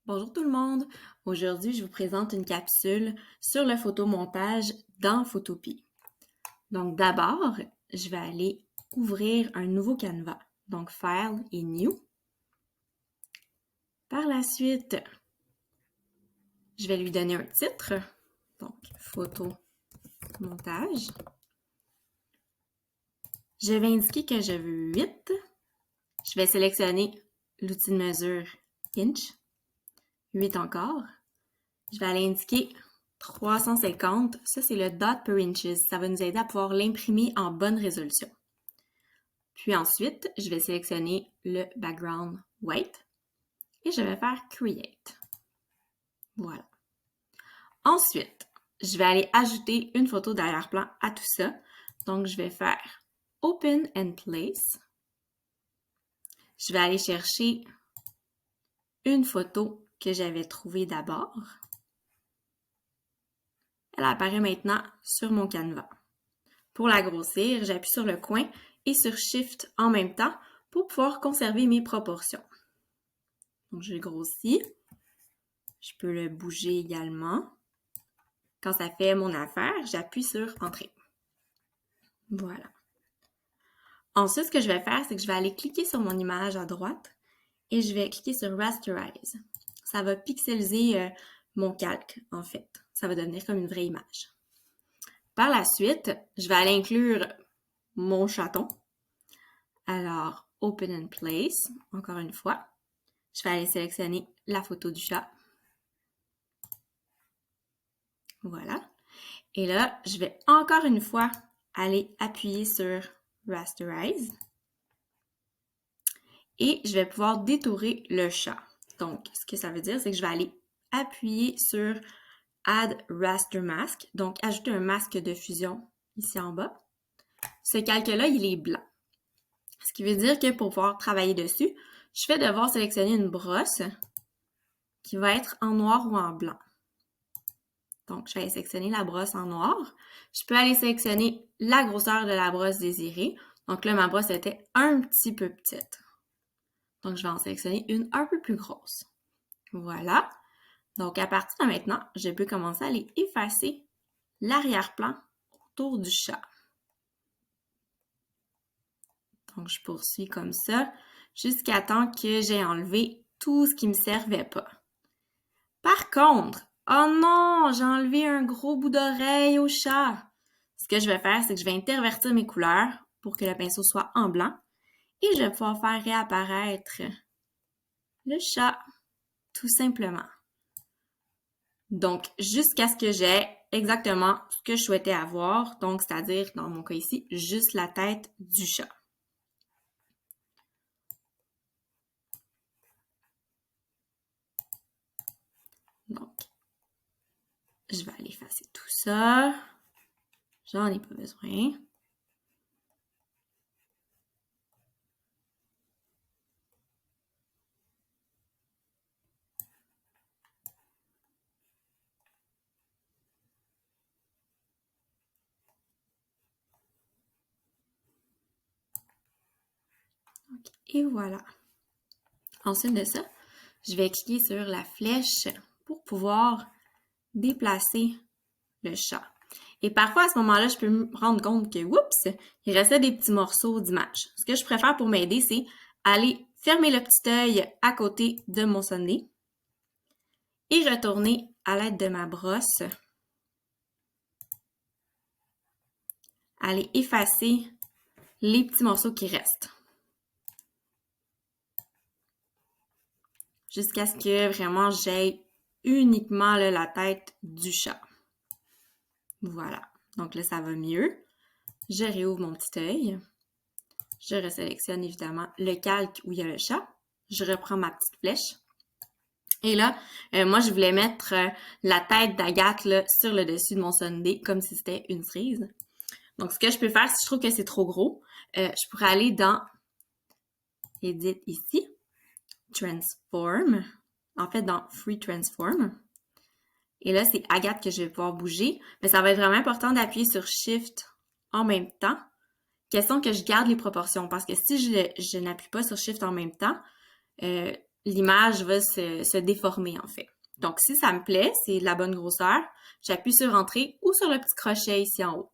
Bonjour tout le monde! Aujourd'hui, je vous présente une capsule sur le photomontage dans Photopea. Donc d'abord, je vais aller ouvrir un nouveau canevas. Donc File et New. Par la suite, je vais lui donner un titre. Donc photomontage. Je vais indiquer que je veux 8. Je vais sélectionner l'outil de mesure Inch. 8 encore. Je vais aller indiquer 350. Ça, c'est le dot per inches. Ça va nous aider à pouvoir l'imprimer en bonne résolution. Puis ensuite, je vais sélectionner le background white et je vais faire Create. Voilà. Ensuite, je vais aller ajouter une photo d'arrière-plan à tout ça. Donc, je vais faire Open and Place. Je vais aller chercher une photo que j'avais trouvée d'abord. Elle apparaît maintenant sur mon canevas. Pour la grossir, j'appuie sur le coin et sur Shift en même temps pour pouvoir conserver mes proportions. Donc, je grossis. Je peux le bouger également. Quand ça fait mon affaire, j'appuie sur Entrée. Voilà. Ensuite, ce que je vais faire, c'est que je vais aller cliquer sur mon image à droite et je vais cliquer sur Rasterize. Ça va pixeliser mon calque, en fait. Ça va devenir comme une vraie image. Par la suite, je vais aller inclure mon chaton. Alors, Open and Place, encore une fois. Je vais aller sélectionner la photo du chat. Voilà. Et là, je vais encore une fois aller appuyer sur Rasterize. Et je vais pouvoir détourer le chat. Donc, ce que ça veut dire, c'est que je vais aller appuyer sur Add Raster Mask. Donc, ajouter un masque de fusion ici en bas. Ce calque-là, il est blanc. Ce qui veut dire que pour pouvoir travailler dessus, je vais devoir sélectionner une brosse qui va être en noir ou en blanc. Donc, je vais aller sélectionner la brosse en noir. Je peux aller sélectionner la grosseur de la brosse désirée. Donc là, ma brosse était un petit peu petite. Donc, je vais en sélectionner une un peu plus grosse. Voilà. Donc, à partir de maintenant, je peux commencer à aller effacer l'arrière-plan autour du chat. Donc, je poursuis comme ça jusqu'à temps que j'ai enlevé tout ce qui ne me servait pas. Par contre, oh non, j'ai enlevé un gros bout d'oreille au chat. Ce que je vais faire, c'est que je vais intervertir mes couleurs pour que le pinceau soit en blanc et je vais pouvoir faire réapparaître le chat, tout simplement. Donc, jusqu'à ce que j'ai exactement ce que je souhaitais avoir, donc c'est-à-dire, dans mon cas ici, juste la tête du chat. Donc, je vais aller effacer tout ça. J'en ai pas besoin. Et voilà. Ensuite de ça, je vais cliquer sur la flèche pour pouvoir déplacer le chat. Et parfois, à ce moment-là, je peux me rendre compte que, oups, il restait des petits morceaux d'image. Ce que je préfère pour m'aider, c'est aller fermer le petit œil à côté de mon sundae et retourner à l'aide de ma brosse, aller effacer les petits morceaux qui restent. Jusqu'à ce que vraiment j'aie uniquement là, la tête du chat. Voilà. Donc là, ça va mieux. Je réouvre mon petit œil. Je resélectionne évidemment le calque où il y a le chat. Je reprends ma petite flèche. Et là, moi, je voulais mettre la tête d'Agathe là, sur le dessus de mon sundae, comme si c'était une cerise. Donc, ce que je peux faire, si je trouve que c'est trop gros, je pourrais aller dans Edit ici, Transform, en fait, dans Free Transform. Et là, c'est Agathe que je vais pouvoir bouger. Mais ça va être vraiment important d'appuyer sur Shift en même temps. Question que je garde les proportions. Parce que si je n'appuie pas sur Shift en même temps, l'image va se déformer en fait. Donc, si ça me plaît, c'est de la bonne grosseur, j'appuie sur Entrée ou sur le petit crochet ici en haut.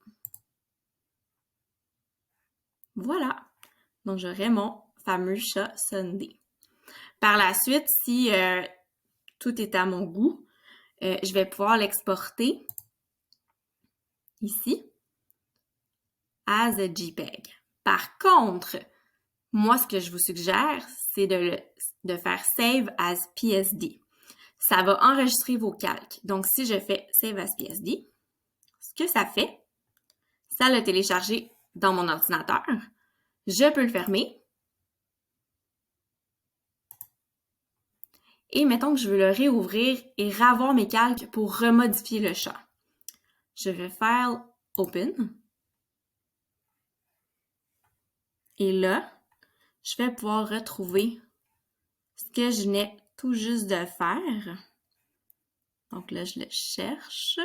Voilà. Donc, j'aurai mon fameux chat Sunday. Par la suite, si tout est à mon goût, je vais pouvoir l'exporter ici as a JPEG. Par contre, moi, ce que je vous suggère, c'est de faire Save as PSD. Ça va enregistrer vos calques. Donc, si je fais Save as PSD, ce que ça fait, ça l'a téléchargé dans mon ordinateur. Je peux le fermer. Et mettons que je veux le réouvrir et revoir mes calques pour remodifier le chat. Je vais faire Open. Et là, je vais pouvoir retrouver ce que je venais tout juste de faire. Donc là, je le cherche.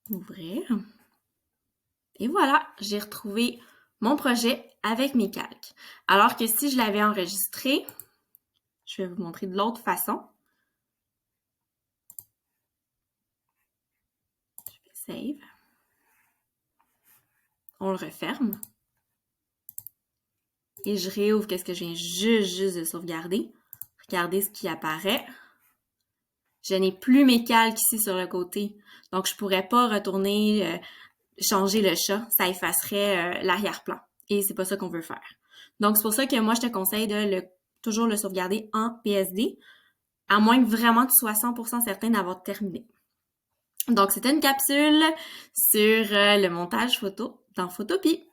Ouvrir. Et voilà, j'ai retrouvé mon projet avec mes calques. Alors que si je l'avais enregistré, je vais vous montrer de l'autre façon. Je fais Save. On le referme. Et je réouvre qu'est-ce que je viens juste de sauvegarder. Regardez ce qui apparaît. Je n'ai plus mes calques ici sur le côté. Donc, je ne pourrais pas retourner changer le chat. Ça effacerait l'arrière-plan. Et c'est pas ça qu'on veut faire. Donc, c'est pour ça que moi, je te conseille de toujours le sauvegarder en PSD, à moins que vraiment tu sois 100% certain d'avoir terminé. Donc, c'était une capsule sur le montage photo dans Photopea.